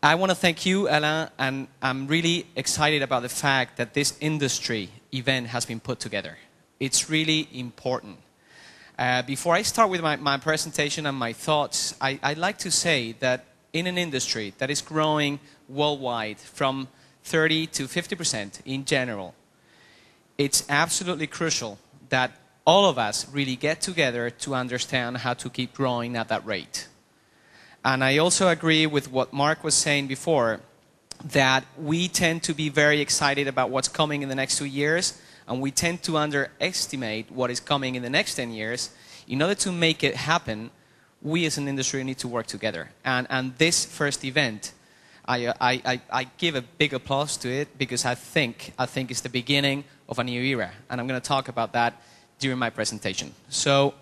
I want to thank you, Alain, and I'm really excited about the fact that this industry event has been put together. It's really important. Before I start with my presentation and my thoughts, I'd like to say that in an industry that is growing worldwide from 30 to 50% in general, it's absolutely crucial that all of us really get together to understand how to keep growing at that rate. And I also agree with what Mark was saying before, that we tend to be very excited about what's coming in the next 2 years, and we tend to underestimate what is coming in the next 10 years. In order to make it happen, we as an industry need to work together. And this first event, I give a big applause to it because I think it's the beginning of a new era. And I'm going to talk about that during my presentation. So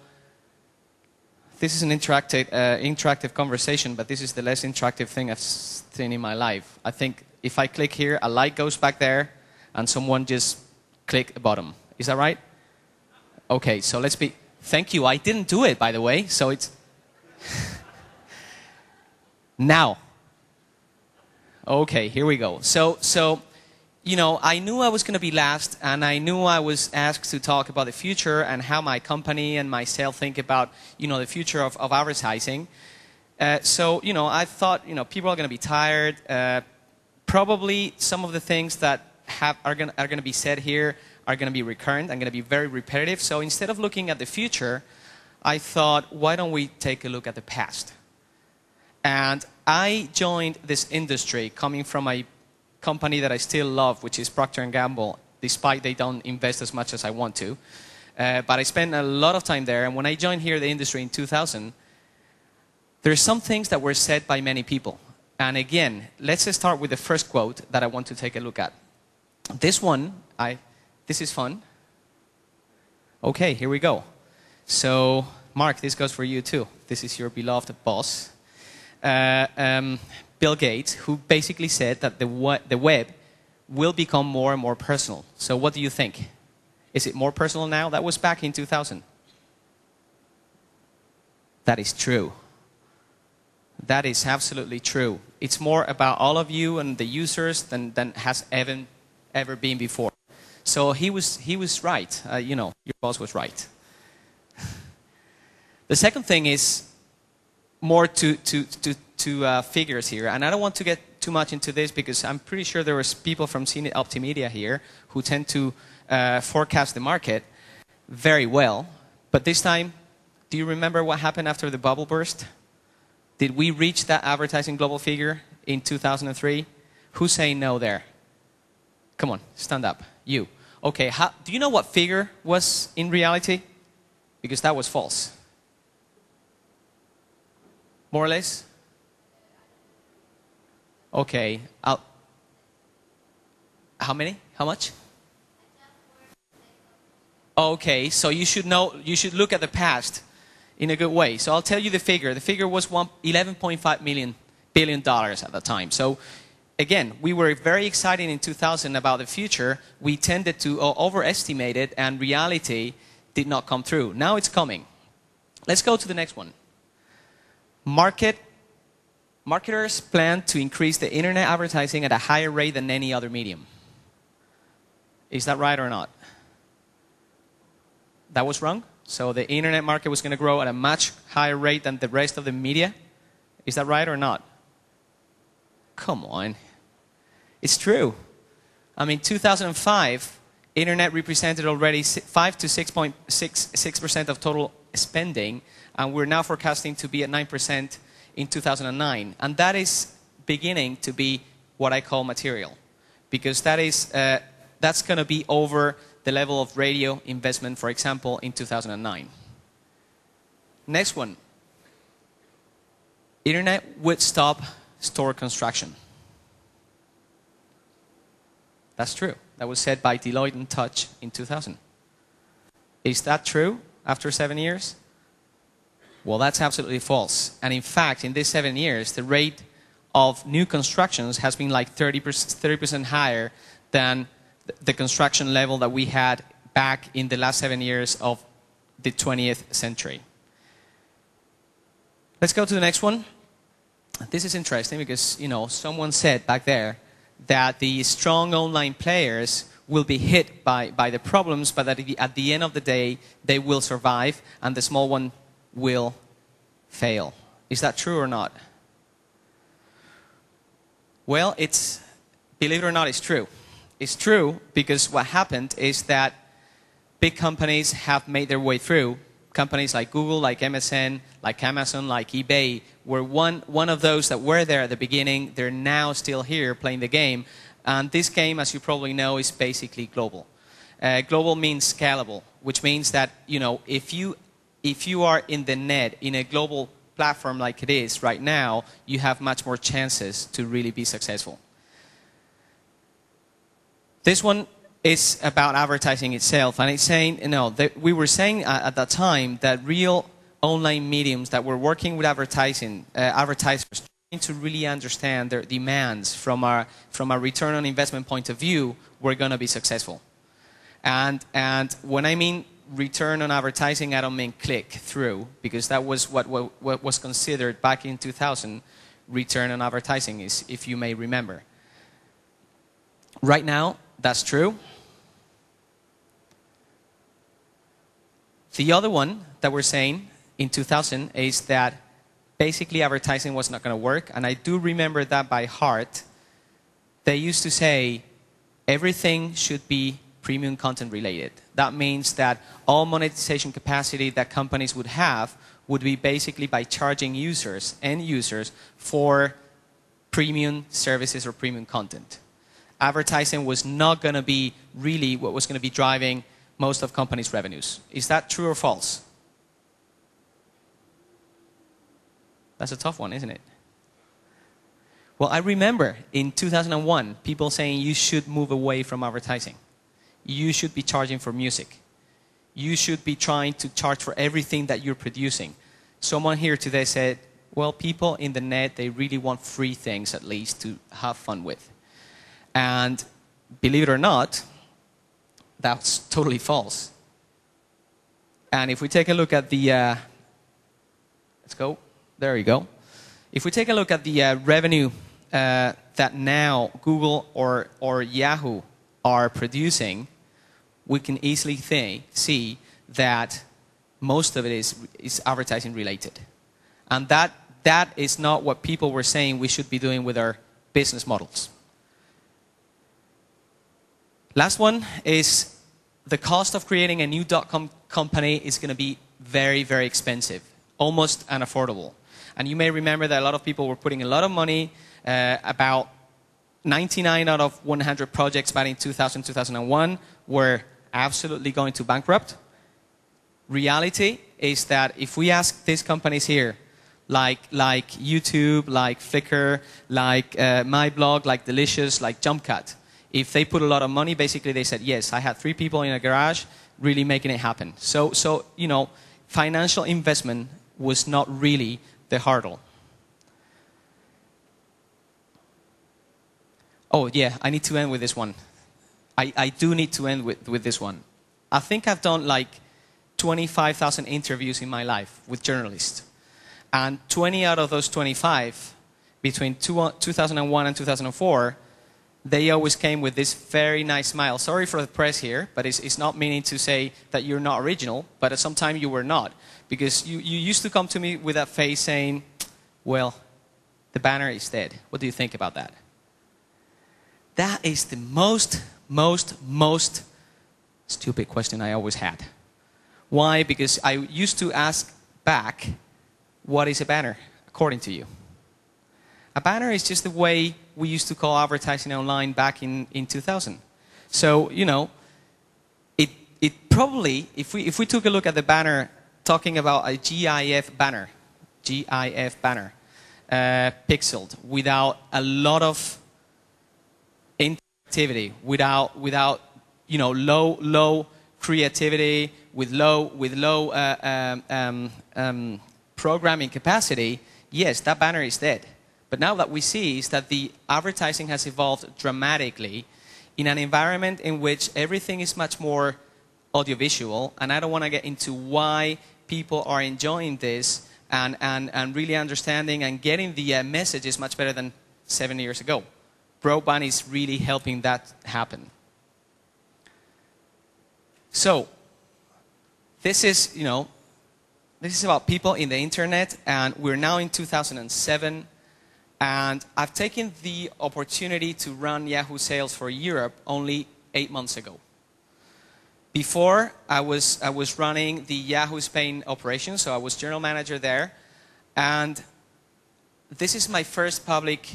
this is an interactive conversation, but this is the less interactive thing I've seen in my life. I think if I click here, a light goes back there, and someone just click the bottom. Is that right? Okay, so let's be... Thank you. I didn't do it, by the way, so it's... Now. Okay, here we go. So, you know, I knew I was going to be last, and I knew I was asked to talk about the future and how my company and myself think about, you know, the future of advertising. So, you know, I thought, you know, people are going to be tired. Probably some of the things that are going to be said here are going to be recurrent and going to be very repetitive. So instead of looking at the future, I thought, why don't we take a look at the past? And I joined this industry coming from a company that I still love, which is Procter & Gamble, despite they don't invest as much as I want to. But I spent a lot of time there, and when I joined here the industry in 2000, there's some things that were said by many people. And again, let's just start with the first quote that I want to take a look at. This one, this is fun. Okay, here we go. So, Mark, this goes for you too. This is your beloved boss. Bill Gates, who basically said that the web will become more and more personal. So what do you think? Is it more personal now? That was back in 2000. That is true. That is absolutely true. It's more about all of you and the users than has ever been before. So he was right. You know, your boss was right. The second thing is more to figures here, and I don't want to get too much into this because I'm pretty sure there was people from CNET Optimedia here who tend to forecast the market very well. But this time, do you remember what happened after the bubble burst? Did we reach that advertising global figure in 2003? Who's saying no there? Come on, stand up. You. Okay, do you know what figure was in reality? Because that was false. More or less? Okay. How many? How much? Okay, so you should know, you should look at the past in a good way. So I'll tell you the figure. The figure was $11.5 billion at the time. So again, we were very excited in 2000 about the future. We tended to overestimate it, and reality did not come through. Now it's coming. Let's go to the next one. Marketers plan to increase the internet advertising at a higher rate than any other medium. Is that right or not? That was wrong? So the internet market was going to grow at a much higher rate than the rest of the media? Is that right or not? Come on. It's true. I mean, 2005, internet represented already 5 to 6.6% of total spending, and we're now forecasting to be at 9% in 2009. And that is beginning to be what I call material, because that's going to be over the level of radio investment, for example, in 2009. Next one. Internet would stop store construction. That's true. That was said by Deloitte and Touch in 2000. Is that true after 7 years? Well, that's absolutely false. And in fact, in these 7 years, the rate of new constructions has been like 30% higher than the construction level that we had back in the last 7 years of the 20th century. Let's go to the next one. this is interesting because, someone said back there that the strong online players will be hit by the problems, but that at the end of the day, they will survive, and the small one will fail. Is that true or not? Well, believe it or not, it's true. It's true because what happened is that big companies have made their way through. Companies like Google, like MSN, like Amazon, like eBay were one of those that were there at the beginning. They're now still here playing the game. And this game, as you probably know, is basically global. Global means scalable, which means that, if you are in the net, in a global platform like it is right now, you have much more chances to really be successful. This one is about advertising itself, and it's saying, we were saying at that time that real online mediums that were working with advertisers, trying to really understand their demands from a return on investment point of view, were going to be successful. And when I mean return on advertising, I don't mean click through, because that was what was considered back in 2000 return on advertising, is, if you may remember. Right now, that's true. The other one that we're saying in 2000 is that basically advertising was not going to work, and I do remember that by heart. They used to say everything should be premium content related. That means that all monetization capacity that companies would have would be basically by charging end users, for premium services or premium content. Advertising was not going to be really what was going to be driving most of companies' revenues. Is that true or false? That's a tough one, isn't it? Well, I remember in 2001, people saying you should move away from advertising. You should be charging for music. You should be trying to charge for everything that you're producing. Someone here today said, well, people in the net, they really want free things, at least, to have fun with. And believe it or not, that's totally false. And if we take a look at the, let's go, there you go. If we take a look at the revenue that now Google or Yahoo are producing, we can easily see that most of it is advertising related. And that is not what people were saying we should be doing with our business models. Last one is the cost of creating a new .com company is going to be very, very expensive, almost unaffordable. And you may remember that a lot of people were putting a lot of money, about 99 out of 100 projects back in 2000, 2001 were absolutely going to bankrupt. Reality is that if we ask these companies here, like YouTube, like Flickr, like MyBlog, like Delicious, like JumpCut, if they put a lot of money, basically they said, yes, I had 3 people in a garage really making it happen. So financial investment was not really the hurdle. Oh, yeah, I need to end with this one. I do need to end with this one. I think I've done like 25,000 interviews in my life with journalists. And 20 out of those 25, between 2001 and 2004, they always came with this very nice smile. Sorry for the press here, but it's not meaning to say that you're not original, but at some time you were not. Because you used to come to me with that face saying, well, the banner is dead. What do you think about that? That is the most stupid question I always had. Why? Because I used to ask back, what is a banner, according to you? A banner is just the way we used to call advertising online back in 2000. So, it probably, if we took a look at the banner, talking about a GIF banner, pixeled, without a lot of interactivity, without low creativity, with low programming capacity, yes, that banner is dead. But now that we see is that the advertising has evolved dramatically in an environment in which everything is much more audiovisual, and I don't want to get into why people are enjoying this, and really understanding and getting the message is much better than 7 years ago. Broadband is really helping that happen. So, this is, this is about people in the internet, and we're now in 2007, and I've taken the opportunity to run Yahoo sales for Europe only 8 months ago. Before, I was running the Yahoo Spain operation, so I was general manager there, and this is my first public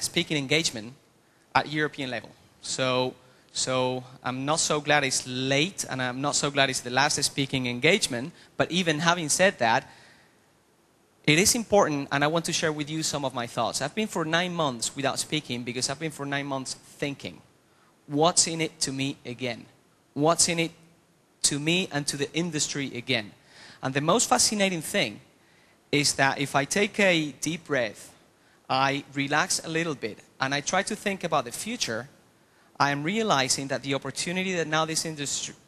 speaking engagement at European level. So I'm not so glad it's late, and I'm not so glad it's the last speaking engagement, but even having said that, it is important, and I want to share with you some of my thoughts. I've been for 9 months without speaking because I've been for 9 months thinking, what's in it to me again? What's in it to me and to the industry again? And the most fascinating thing is that if I take a deep breath, I relax a little bit, and I try to think about the future, I am realizing that the opportunity that now this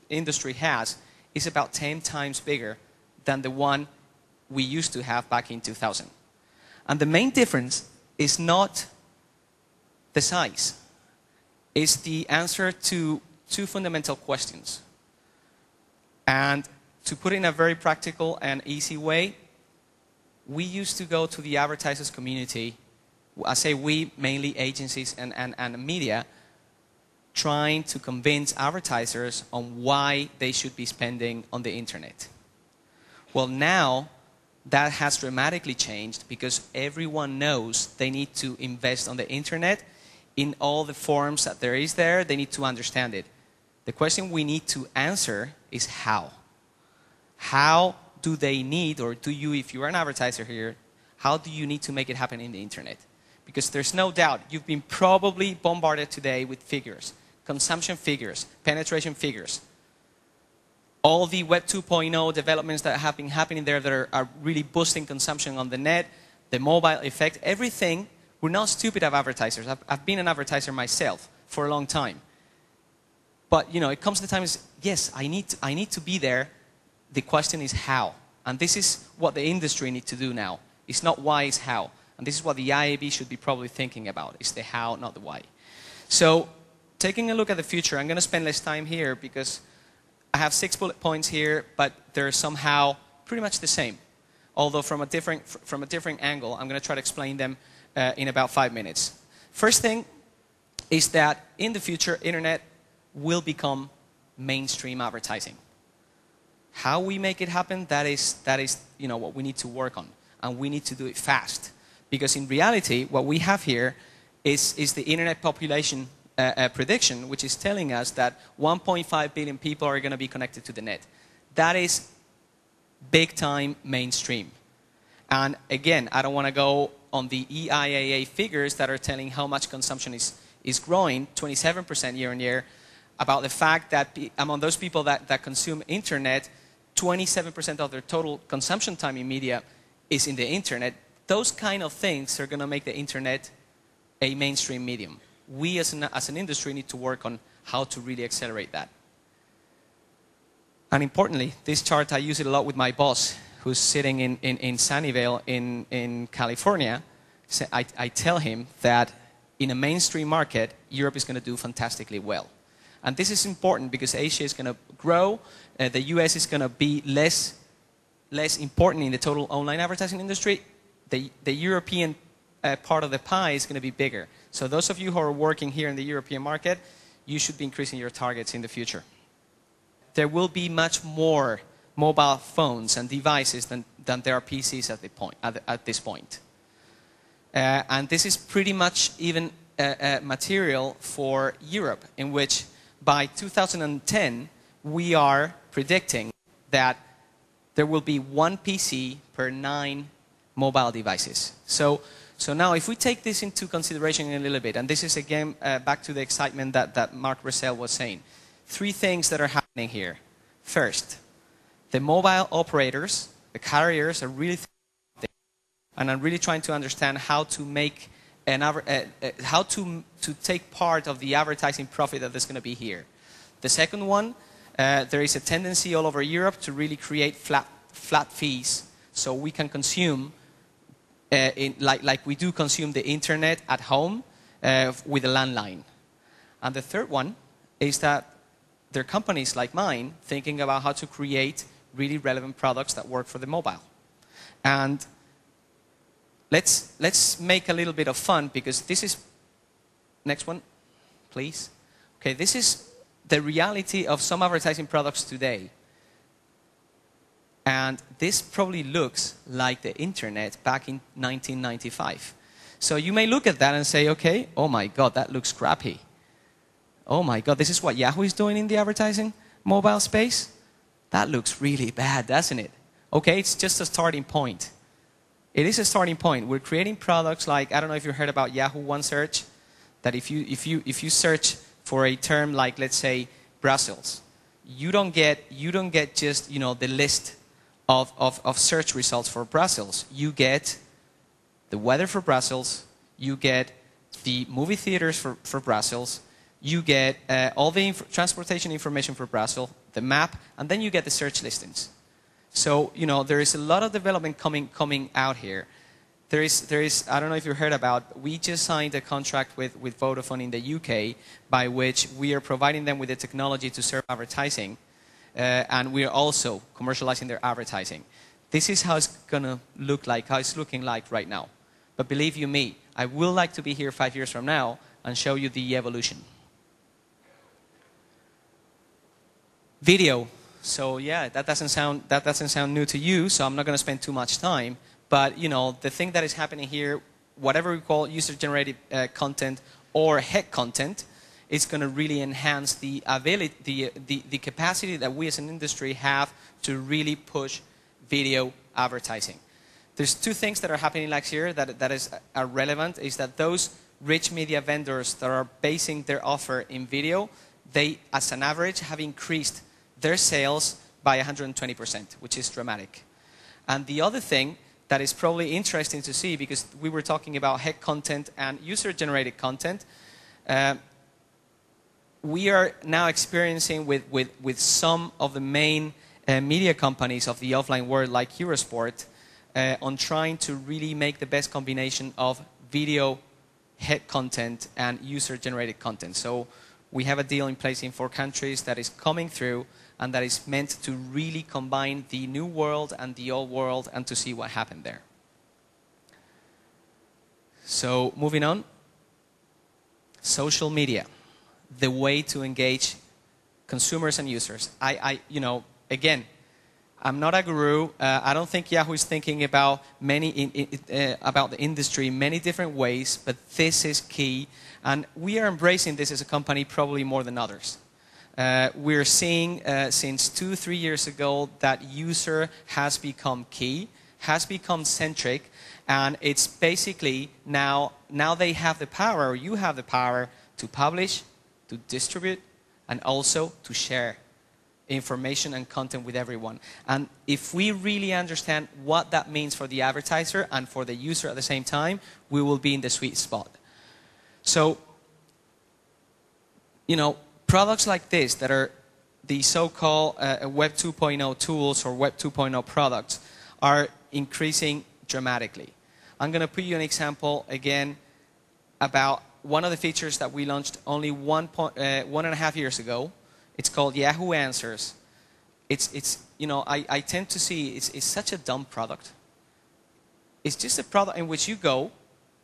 industry has is about 10 times bigger than the one we used to have back in 2000. And the main difference is not the size. It's the answer to 2 fundamental questions. And to put it in a very practical and easy way, we used to go to the advertisers community, I say we, mainly agencies and media, trying to convince advertisers on why they should be spending on the internet. Well, now that has dramatically changed because everyone knows they need to invest on the internet in all the forms that there is there. They need to understand it. The question we need to answer is how. How do they need, or do you, if you are an advertiser here, how do you need to make it happen in the internet? Because there's no doubt you've been probably bombarded today with figures. Consumption figures, penetration figures, all the Web 2.0 developments that have been happening there that are really boosting consumption on the net, the mobile effect, everything. We're not stupid as advertisers. I've been an advertiser myself for a long time. But, it comes to the time is, yes, I need to be there. The question is how. And this is what the industry needs to do now. It's not why, it's how. And this is what the IAB should be probably thinking about. It's the how, not the why. So, taking a look at the future, I'm going to spend less time here because I have 6 bullet points here, but they're somehow pretty much the same. Although from a different angle, I'm going to try to explain them in about 5 minutes. First thing is that in the future, internet will become mainstream advertising. How we make it happen, that is what we need to work on, and we need to do it fast. Because in reality, what we have here is the internet population prediction, which is telling us that 1.5 billion people are going to be connected to the net. That is big time mainstream. And again, I don't want to go on the EIAA figures that are telling how much consumption is growing, 27% year on year, about the fact that among those people that consume internet, 27% of their total consumption time in media is in the internet. Those kind of things are going to make the internet a mainstream medium. We as an industry need to work on how to really accelerate that. And importantly, this chart, I use it a lot with my boss, who's sitting in Sunnyvale in California. So I tell him that in a mainstream market, Europe is going to do fantastically well. And this is important because Asia is going to grow. The US is going to be less important in the total online advertising industry. The European part of the pie is going to be bigger. So those of you who are working here in the European market, you should be increasing your targets in the future. There will be much more mobile phones and devices than there are PCs at this point. And this is pretty much even material for Europe, in which by 2010, we are predicting that there will be 1 PC per 9 mobile devices. So now, if we take this into consideration a little bit, and this is again back to the excitement that Mark Russell was saying, 3 things that are happening here. First, the mobile operators, the carriers, are really thinking, and are really trying to understand how to make how to take part of the advertising profit that is going to be here. The second one, there is a tendency all over Europe to really create flat fees So we can consume, like we do consume the internet at home with a landline. And the third one is that there are companies like mine thinking about how to create really relevant products that work for the mobile. And let's make a little bit of fun, because this is, next one, please. Okay, this is the reality of some advertising products today. And this probably looks like the internet back in 1995. So you may look at that and say, okay, oh my God, that looks crappy. Oh my God, this is what Yahoo is doing in the advertising mobile space? That looks really bad, doesn't it? Okay, it's just a starting point. It is a starting point. We're creating products like, I don't know if you heard about Yahoo One Search, that if you search for a term like, let's say, Brussels, you don't get just, you know, the list of search results for Brussels. You get the weather for Brussels, you get the movie theaters for Brussels, you get all the transportation information for Brussels, the map, and then you get the search listings. So, you know, there is a lot of development coming out here. There is, I don't know if you heard about, we just signed a contract with Vodafone in the UK, by which we are providing them with the technology to serve advertising, and we are also commercializing their advertising. This is how it's going to look like, how it's looking like right now. But believe you me, I would like to be here 5 years from now and show you the evolution. Video. So yeah, that doesn't sound new to you, so I'm not going to spend too much time. But you know, the thing that is happening here, whatever we call user-generated content or head content, is going to really enhance the ability, the capacity that we as an industry have to really push video advertising. There's two things that are happening next year that are relevant. Is that those rich media vendors that are basing their offer in video, they, as an average, have increased their sales by 120%, which is dramatic. And the other thing that is probably interesting to see, because we were talking about head content and user-generated content, we are now experiencing with some of the main media companies of the offline world, like Eurosport, on trying to really make the best combination of video head content and user-generated content. So we have a deal in place in 4 countries that is coming through, and that is meant to really combine the new world and the old world and to see what happened there. So moving on, social media, the way to engage consumers and users. You know, again, I'm not a guru. I don't think Yahoo is thinking about about the industry in many different ways, but this is key, and we are embracing this as a company probably more than others. We're seeing since 2-3 years ago that user has become key, has become centric, and it's basically now they have the power, or you have the power, to publish, to distribute, and also to share information and content with everyone. And if we really understand what that means for the advertiser and for the user at the same time, we will be in the sweet spot. So, you know, products like this that are the so-called Web 2.0 tools or Web 2.0 products are increasing dramatically. I'm going to put you an example again about one of the features that we launched only 1.5 years ago. It's called Yahoo Answers. It's you know, I tend to see it's such a dumb product. It's just a product in which you go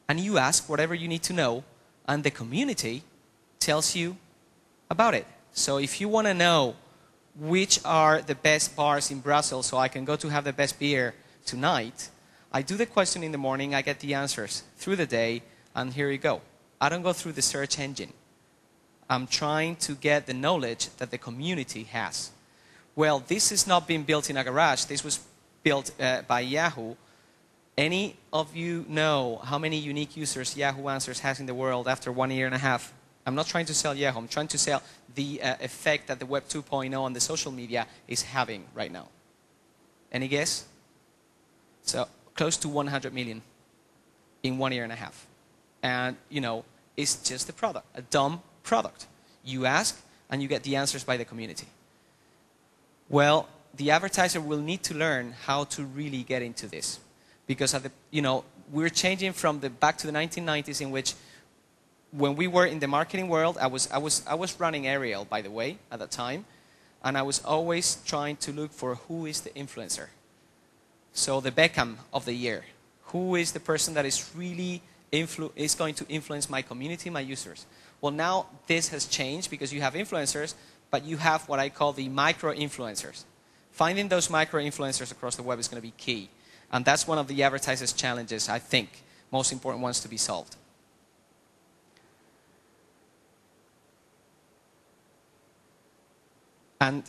and you ask whatever you need to know, and the community tells you about it. So if you want to know which are the best bars in Brussels so I can go to have the best beer tonight, I do the question in the morning, I get the answers through the day, and here you go. I don't go through the search engine. I'm trying to get the knowledge that the community has. Well, this is not being built in a garage. This was built by Yahoo. Any of you know how many unique users Yahoo Answers has in the world after 1.5 years? I'm not trying to sell Yahoo. I'm trying to sell the effect that the Web 2.0 on the social media is having right now. Any guess? So close to 100 million in 1.5 years. And, you know, it's just a product, a dumb product. You ask, and you get the answers by the community. Well, the advertiser will need to learn how to really get into this. Because, we're changing from back to the 1990s in which when we were in the marketing world, I was running Ariel, by the way, at that time. And I was always trying to look for who is the influencer. So the Beckham of the year. Who is the person that is really is going to influence my community, my users? Well, now this has changed because you have influencers, but you have what I call the micro-influencers. Finding those micro-influencers across the web is going to be key. And that's one of the advertisers' challenges, I think, most important ones to be solved. And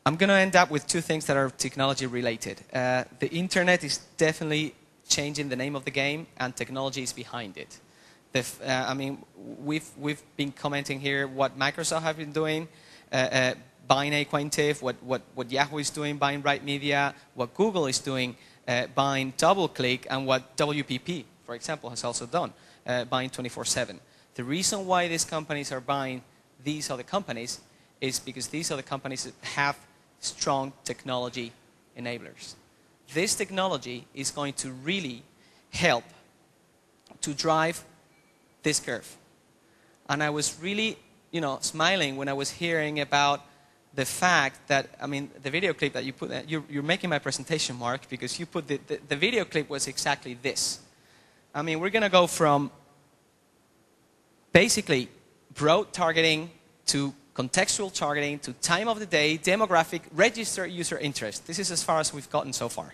I'm going to end up with two things that are technology related. The internet is definitely changing the name of the game, and technology is behind it. We've been commenting here what Microsoft have been doing, buying Aquantive, what Yahoo is doing, buying Right Media, what Google is doing, buying DoubleClick, and what WPP, for example, has also done, buying 24/7. The reason why these companies are buying these other companies is because these other companies have strong technology enablers. This technology is going to really help to drive this curve. And I was really, smiling when I was hearing about the fact that, the video clip that you put, you're making my presentation, Mark, because you put the video clip was exactly this. We're going to go from basically broad targeting to contextual targeting to time of the day, demographic, registered user interest. This is as far as we've gotten so far.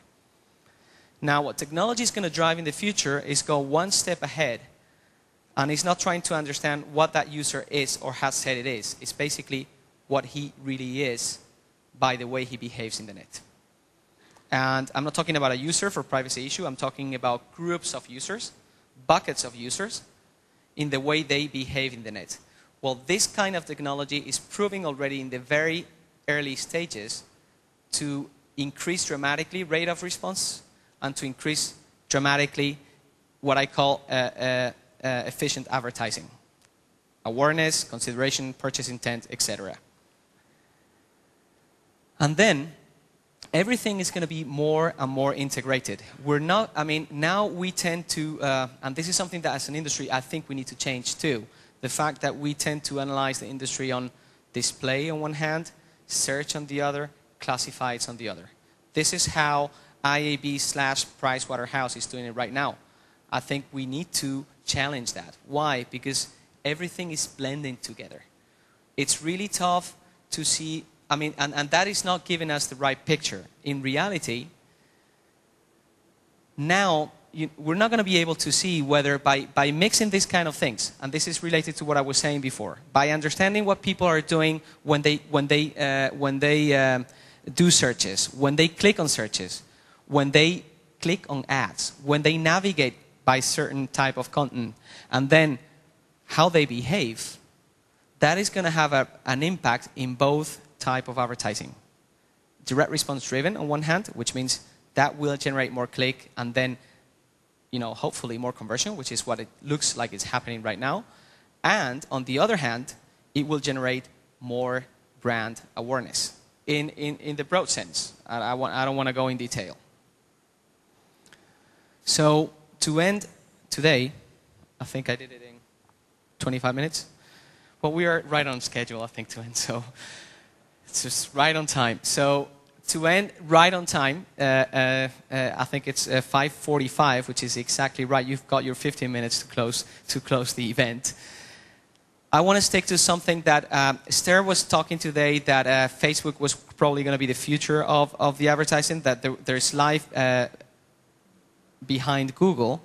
Now, what technology is going to drive in the future is go one step ahead, and it's not trying to understand what that user is or has said it is. It's basically what he really is by the way he behaves in the net. And I'm not talking about a user for privacy issue. I'm talking about groups of users, buckets of users, in the way they behave in the net. Well, this kind of technology is proving already in the very early stages to increase dramatically rate of response and to increase dramatically what I call efficient advertising. Awareness, consideration, purchase intent, etc. And then everything is going to be more and more integrated. We're not, now we tend to, and this is something that as an industry I think we need to change too. The fact that we tend to analyze the industry on display on one hand, search on the other, classifieds on the other. This is how IAB/Pricewaterhouse is doing it right now. I think we need to challenge that. Why? Because everything is blending together. It's really tough to see, and that is not giving us the right picture. In reality, now, we're not going to be able to see whether by mixing these kind of things, and this is related to what I was saying before, by understanding what people are doing when they do searches, when they click on searches, when they click on ads, when they navigate by certain type of content, and then how they behave, that is going to have an impact in both type of advertising. Direct response driven on one hand, which means that will generate more click and then hopefully more conversion, which is what it looks like is happening right now. And on the other hand, it will generate more brand awareness in the broad sense. I don't want to go in detail. So to end today, I think I did it in 25 minutes. Well, we are right on schedule, I think, to end. So it's just right on time. So to end right on time, I think it's 5:45, which is exactly right. You've got your 15 minutes to close the event. I want to stick to something that Esther was talking today, that Facebook was probably going to be the future of the advertising, that there's life behind Google.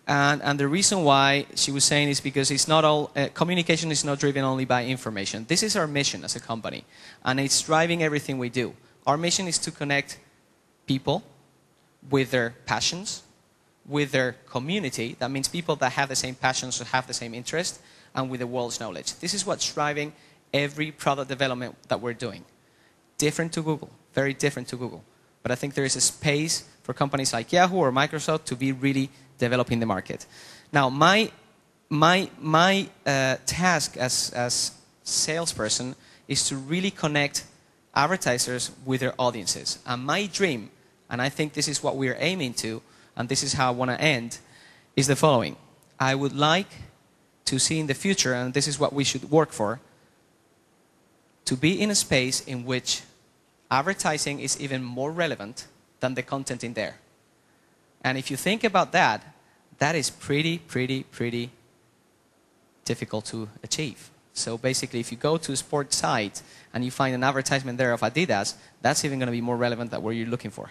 And the reason why she was saying is because it's not all, communication is not driven only by information. This is our mission as a company, and it's driving everything we do. Our mission is to connect people with their passions, with their community. That means people that have the same passions or have the same interest, and with the world's knowledge. This is what's driving every product development that we're doing. Different to Google, very different to Google. But I think there is a space for companies like Yahoo or Microsoft to be really developing the market. Now, my task as salesperson is to really connect advertisers with their audiences. And my dream, and I think this is what we're aiming to, and this is how I want to end, is the following. I would like to see in the future, and this is what we should work for, to be in a space in which advertising is even more relevant than the content in there. And if you think about that, that is pretty difficult to achieve. So basically, if you go to a sports site and you find an advertisement there of Adidas, that's even going to be more relevant than what you're looking for.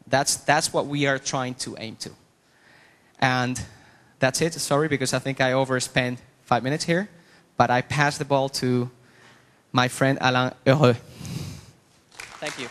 That's what we are trying to aim to. And that's it. Sorry, because I think I overspent 5 minutes here. But I pass the ball to my friend Alain Heureux. Thank you.